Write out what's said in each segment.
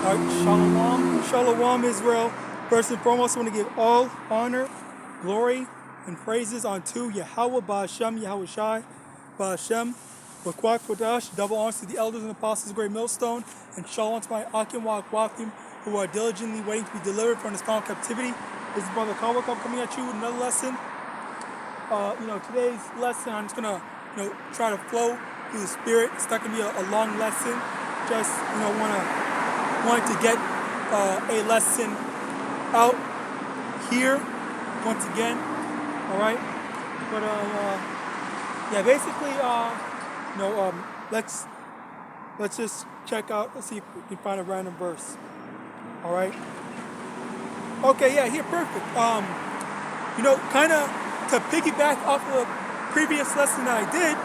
Shalom, Shalom Israel. First and foremost, I want to give all honor, glory, and praises unto YAHAWAH, BAHASHEM, YAHAWASHI, BAHASHEM, Wakwak Kodash, double honors to the elders and apostles of Great Millstone, and shalom to my Akim Wakwafim, who are diligently waiting to be delivered from this final captivity. This is Brother Kawakam coming at you with another lesson. Today's lesson, I'm just gonna, try to flow through the spirit. It's not gonna be a long lesson. Just, wanted to get a lesson out here once again. All right, but basically, let's just check out. Let's see if we can find a random verse. All right. Okay, yeah, here, perfect. Kind of to piggyback off of the previous lesson that I did.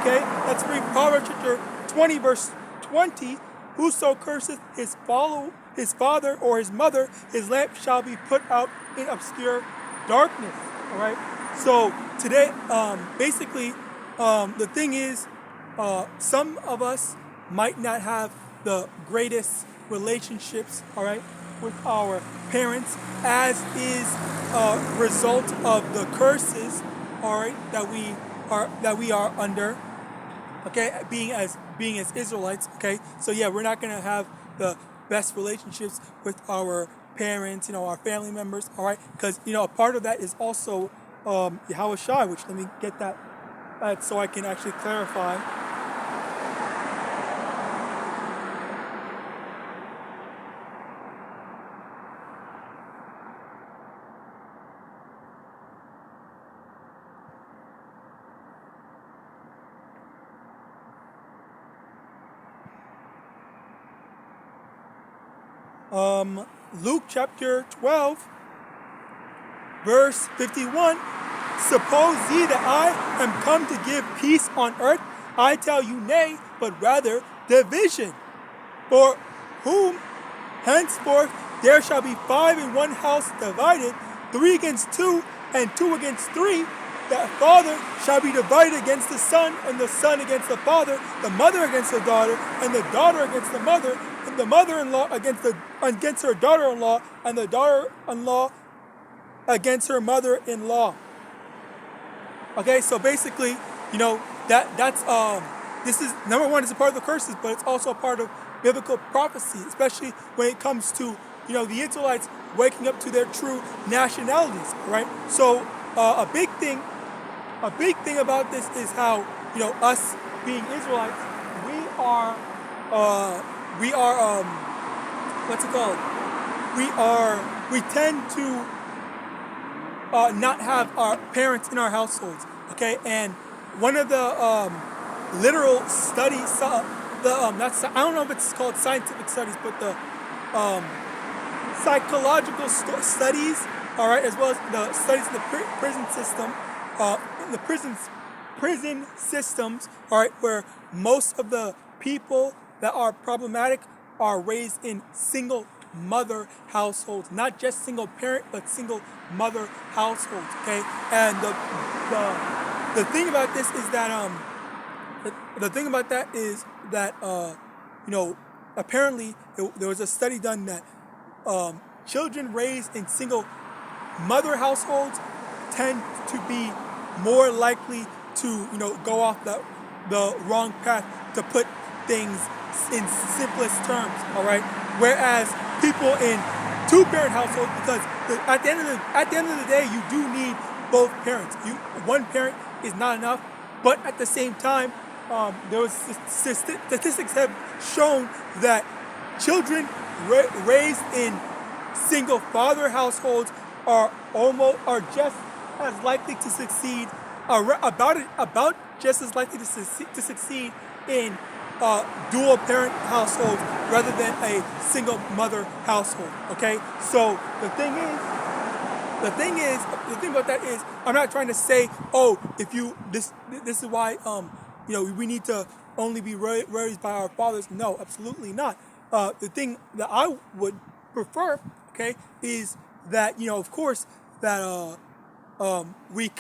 Okay, let's read Proverbs chapter 20, verse 20. Whoso curseth his father or his mother, his lamp shall be put out in obscure darkness. All right. So today, basically, the thing is, some of us might not have the greatest relationships, all right, with our parents, as is a result of the curses, all right, that we are under. Okay, being as Israelites, okay, so yeah, we're not gonna have the best relationships with our parents, our family members, all right, because a part of that is also YAHAWASHI, which let me get that so I can actually clarify. Luke chapter 12, verse 51, suppose ye that I am come to give peace on earth? I tell you nay, but rather division. For whom henceforth there shall be 5 in one house divided, 3 against 2, and 2 against 3, that father shall be divided against the son, and the son against the father, the mother against the daughter, and the daughter against the mother, and the mother-in-law against her daughter-in-law, and the daughter-in-law against her mother-in-law. Okay, so basically, that's this is number one, it's a part of the curses, but it's also a part of biblical prophecy, especially when it comes to the Israelites waking up to their true nationalities, right? So a big thing about this is how us being Israelites, we tend to not have our parents in our households, okay? And one of the literal studies, I don't know if it's called scientific studies, but the psychological studies, all right, as well as the studies of the prison system, the prison systems, all right, where most of the people that are problematic are raised in single mother households, not just single parent, but single mother households. Okay, and the thing about this is that apparently there was a study done that children raised in single mother households tend to be more likely to go off the wrong path, to put things in simplest terms, all right, whereas people in 2-parent households, because at the end of the day, you do need both parents. One parent is not enough, but at the same time, statistics have shown that children raised in single father households are just as likely to succeed, about just as likely to succeed in dual parent households rather than a single mother household. Okay, so the thing about that is, I'm not trying to say, this is why we need to only be raised by our fathers. No, absolutely not. The thing that I would prefer, okay, is that of course that we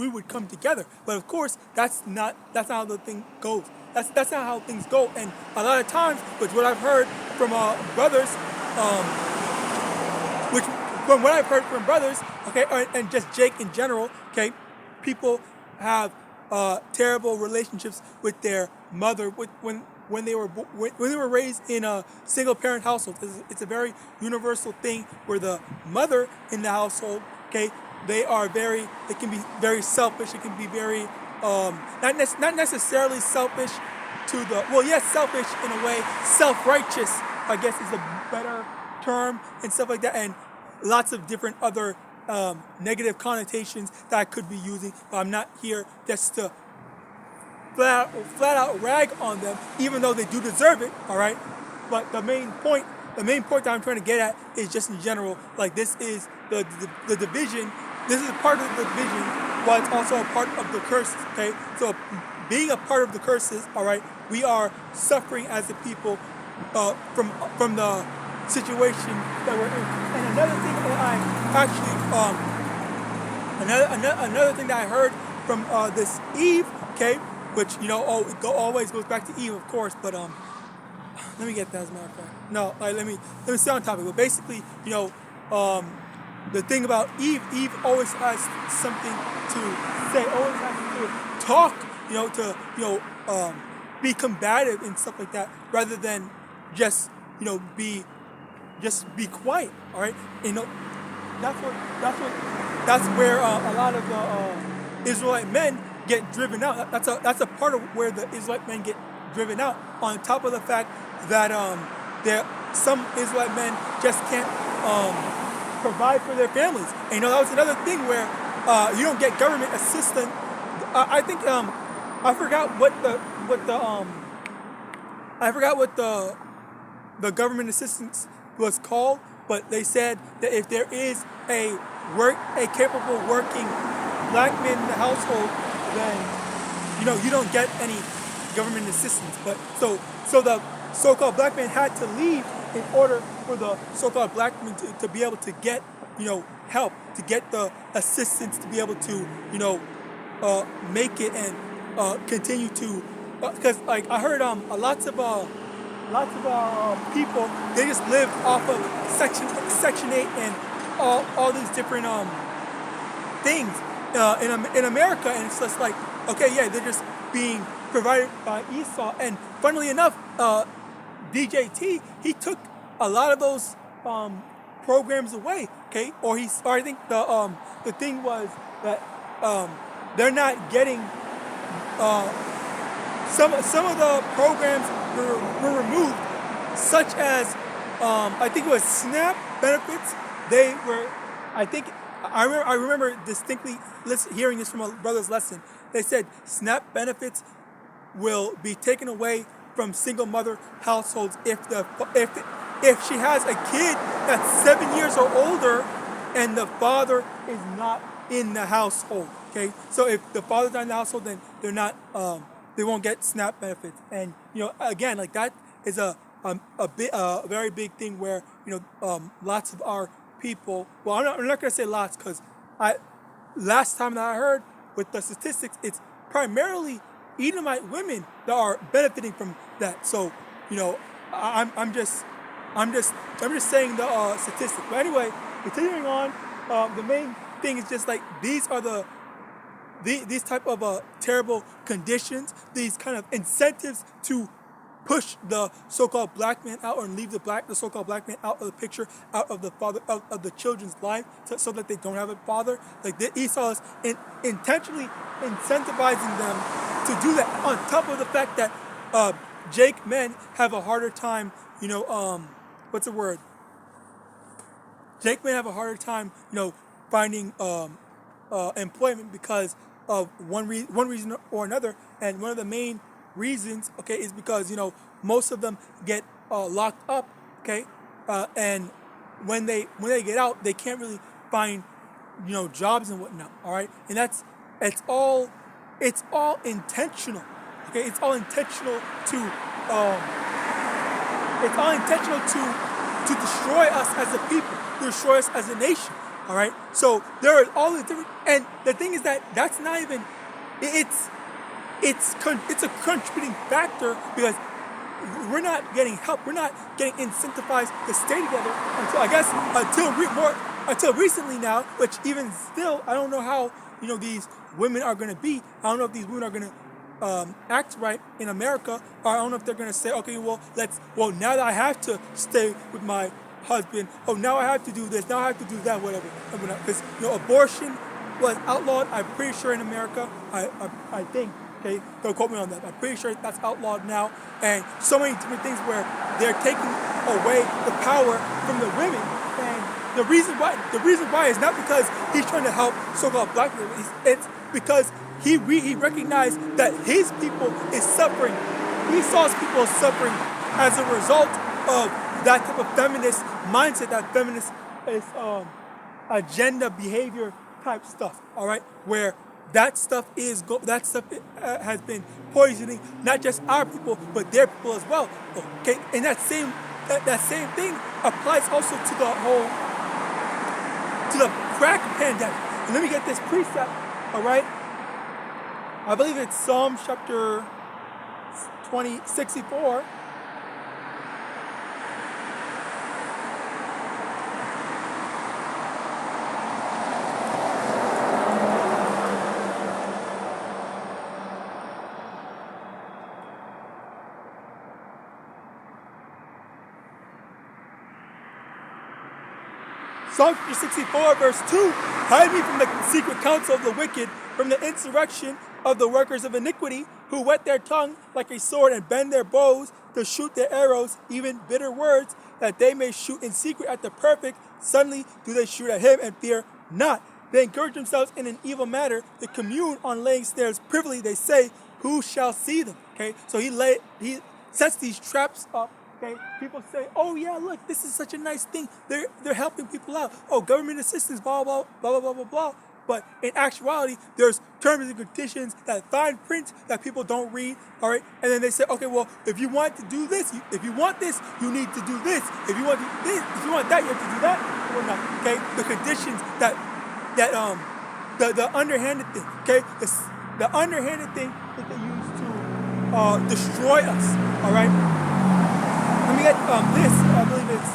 would come together, but of course that's not how the thing goes. That's not how things go. And a lot of times, which what I've heard from brothers, which from what I've heard from brothers, okay, and just Jake in general, okay, people have terrible relationships with their mother when they were raised in a single parent household. It's a very universal thing where the mother in the household, okay, they can be very selfish. It can be very not necessarily selfish to the, well, yes, selfish in a way, self-righteous, I guess is a better term, and stuff like that, and lots of different other negative connotations that I could be using, but I'm not here just to flat out rag on them, even though they do deserve it, all right? But the main point that I'm trying to get at is just in general, like this is the division, this is part of the division, but it's also a part of the curses, okay? So being a part of the curses, all right, we are suffering as a people from the situation that we're in. And another thing that another thing that I heard from this Eve, okay, which always goes back to Eve, of course, but let me get that as a matter of fact. No, let me stay on topic. But basically, the thing about Eve always has something to say, always has to talk, to be combative and stuff like that, rather than just be quiet. All right, that's where a lot of the Israelite men get driven out. That's a part of where the Israelite men get driven out. On top of the fact that some Israelite men just can't provide for their families. And that was another thing where you don't get government assistance. I think I forgot what the government assistance was called, but they said that if there is a capable working black man in the household, then you don't get any government assistance. But so the so-called black man had to leave in order for the so-called black man to be able to get help, to get the assistance, to be able to make it and continue to, because like I heard lots of people, they just live off of Section 8 and all these different things in America, and it's just like, okay, yeah, they're just being provided by Esau. And funnily enough, DJT, he took a lot of those programs away, okay? Or I think the thing was that they're not getting some of the programs were removed, such as I think it was SNAP benefits. They were, I remember distinctly hearing this from a brother's lesson. They said SNAP benefits will be taken away from single mother households if she has a kid that's 7 years or older and the father is not in the household. Okay, so if the father's not in the household, then they're not they won't get SNAP benefits. And again, like that is a very big thing where lots of our people. Well, I'm not gonna say lots, because last time that I heard with the statistics, it's primarily Edomite women that are benefiting from that. So I'm just saying the statistic. But anyway, continuing on, the main thing is just like these are these type of terrible conditions, these kind of incentives to push the so-called black man out, or leave the so-called black man out of the picture, out of the father of the children's life, so that they don't have a father. Like Esau is intentionally incentivizing them to do that. On top of the fact that Jake men have a harder time, what's the word? Jake men have a harder time, finding employment because of one reason or another, and one of the main reasons, okay, is because most of them get locked up, okay, and when they get out, they can't really find jobs and whatnot. All right, and it's all intentional, okay. It's all intentional to destroy us as a people, to destroy us as a nation. All right, so there are all these different, and the thing is that that's not even, it's a contributing factor, because we're not getting help. We're not getting incentivized to stay together until, I guess, until recently now, which even still, I don't know how, these women are going to be. I don't know if these women are going to act right in America, or I don't know if they're going to say, okay, well, now that I have to stay with my husband, now I have to do this, now I have to do that, whatever. Because, abortion was outlawed, I'm pretty sure, in America. I think, okay, don't quote me on that. I'm pretty sure that's outlawed now. And so many different things where they're taking away the power from the women. And the reason why is not because he's trying to help so-called black people. It's because he recognized that his people is suffering. He saw his people suffering as a result of that type of feminist mindset, that feminist agenda, behavior type stuff. All right, where that stuff has been poisoning not just our people but their people as well. Okay, and that same thing applies also to the crack pandemic. And let me get this precept. All right, I believe it's Psalm chapter 64. Psalm 64, verse 2, hide me from the secret counsel of the wicked, from the insurrection of the workers of iniquity, who whet their tongue like a sword and bend their bows to shoot their arrows, even bitter words, that they may shoot in secret at the perfect. Suddenly do they shoot at him and fear not. They encourage themselves in an evil matter. They commune on laying snares privily. They say, who shall see them? Okay, so he sets these traps up. Okay, people say, oh yeah, look, this is such a nice thing. They're helping people out. Oh, government assistance, blah, blah, blah, blah, blah, blah, blah. But in actuality, there's terms and conditions, that fine print that people don't read, all right? And then they say, okay, well, if you want to do this, if you want this, you need to do this. If you want this, if you want that, you have to do that. Or not, okay? The conditions the underhanded thing, okay? The underhanded thing that they use to destroy us, all right? Let me get this. I believe it's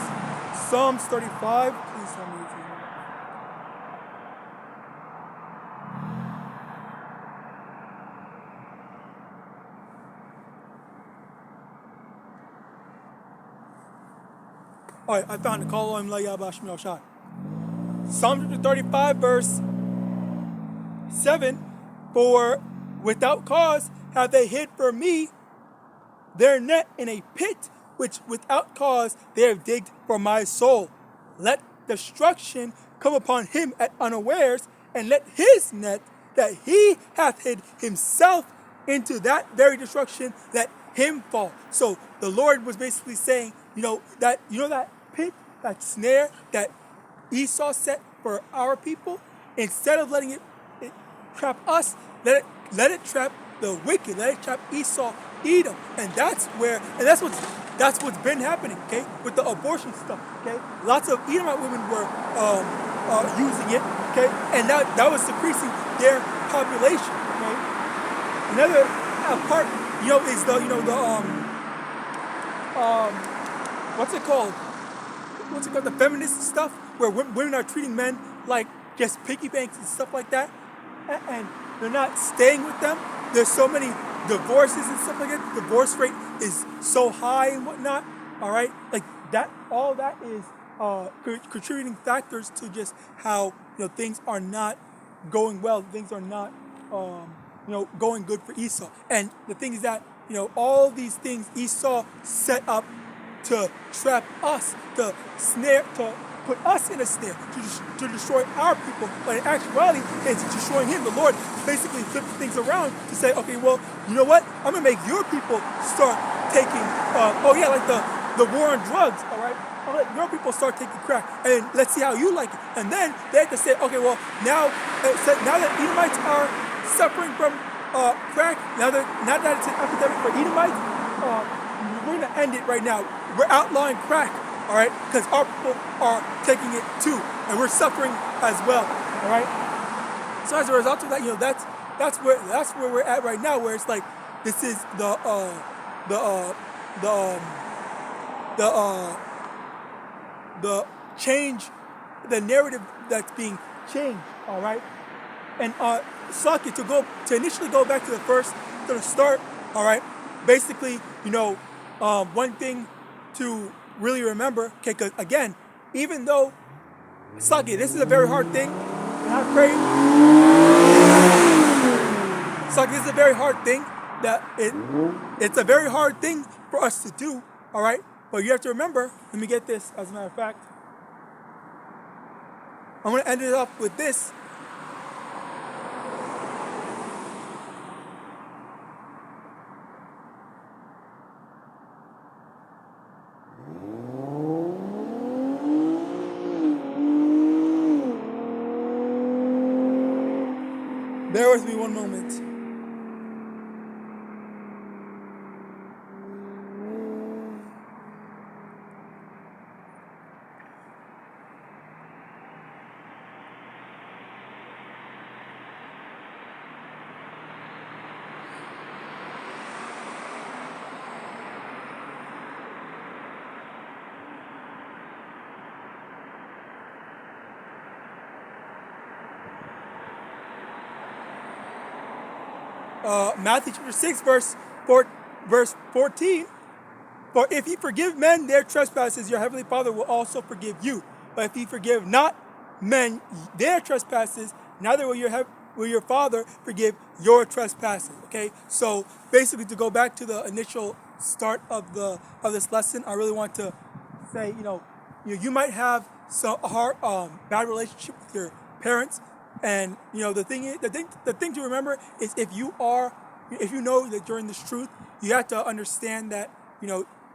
Psalms 35. Please tell me if you know. All right, I found it. Call on YAHAWAH. Psalm 35, verse 7. For without cause have they hid for me their net in a pit, which without cause they have digged for my soul. Let destruction come upon him at unawares, and let his net that he hath hid himself into that very destruction, let him fall. So the Lord was basically saying, that pit, that snare that Esau set for our people, instead of letting it trap us, let it trap the wicked, let it trap Esau, Edom. And that's what's been happening, okay, with the abortion stuff, okay? Lots of Edomite women were using it, okay, and that was decreasing their population, okay? Another part, is what's it called? The feminist stuff, where women are treating men like just piggy banks and stuff like that, and they're not staying with them. There's so many divorces and stuff like that. The divorce rate is so high and whatnot. All right, like that. All that is contributing factors to just how things are not going well. Things are not going good for Esau. And the thing is that all these things Esau set up to trap us, to put us in a snare, to destroy our people. But in actuality, it's destroying him. The Lord basically flipped things around to say, okay, well, you know what? I'm going to make your people start taking, like the war on drugs, all right? I'm going to let your people start taking crack, and let's see how you like it. And then they have to say, okay, well, now that Edomites are suffering from crack, now that it's an epidemic for Edomites, we're going to end it right now. We're outlawing crack, all right? Because our people are taking it too, and we're suffering as well, all right? So as a result of that, that's where we're at right now, where it's like this is the the the the change, the narrative that's being changed. All right, and Saki, to initially go back to the start. All right, basically, one thing to really remember. Okay, because again, even though Saki, this is a very hard thing, and I pray. Saki, this is a very hard thing. It's a very hard thing for us to do. All right, but you have to remember. Let me get this. As a matter of fact, I'm going to end it up with this. Bear with me one moment. Matthew chapter 6, verse 14. For if ye forgive men their trespasses, your heavenly Father will also forgive you. But if ye forgive not men their trespasses, neither will your Father forgive your trespasses. Okay, so basically, to go back to the initial start of this lesson, I really want to say, you might have a hard, bad relationship with your parents. And the thing to remember is if you know that you're in this truth, you have to understand that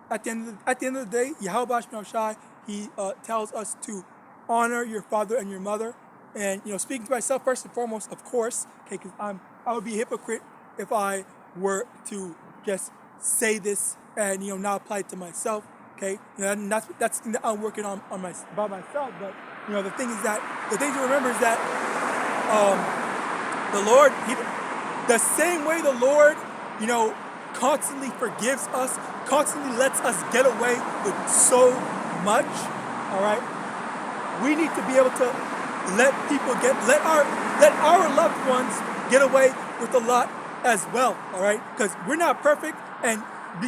at the end of the day, YAHAWAH, he tells us to honor your father and your mother. And speaking to myself first and foremost, of course, okay, because I would be a hypocrite if I were to just say this and not apply it to myself. Okay, and that's the thing that I'm working on by myself. But the thing to remember is that the Lord, the same way the Lord, constantly forgives us, constantly lets us get away with so much. All right, we need to be able to let our loved ones get away with a lot as well. All right, because we're not perfect, and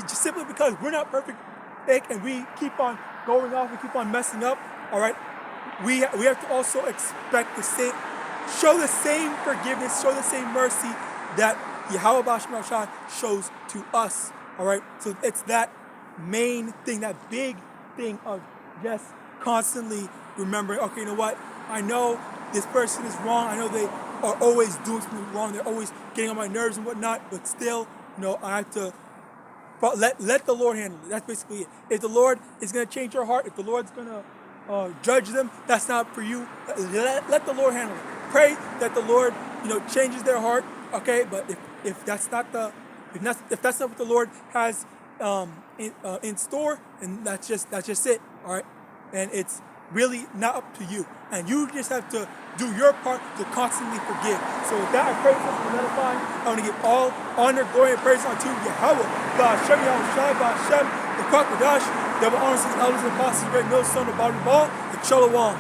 simply because we're not perfect, and we keep on going off, we keep on messing up. All right, we have to also expect the same. Show the same forgiveness, show the same mercy that YAHAWAH shows to us. All right? So it's that main thing, that big thing of just constantly remembering, okay, you know what? I know this person is wrong. I know they are always doing something wrong. They're always getting on my nerves and whatnot. But still, I have to let the Lord handle it. That's basically it. If the Lord is going to change your heart, if the Lord's going to judge them, that's not for you. Let the Lord handle it. Pray that the Lord, changes their heart. Okay, but if that's not what the Lord has in store, and that's just it. All right, and it's really not up to you, and you just have to do your part to constantly forgive. So with that, I pray for us to edifying. I want to give all honor, glory, and praise unto Yahawah, God, Shem, Yahawashi, God, Shem, the Kwakadash, that will honor his elders and apostles, great millstone, the bottom of all, the Shalom.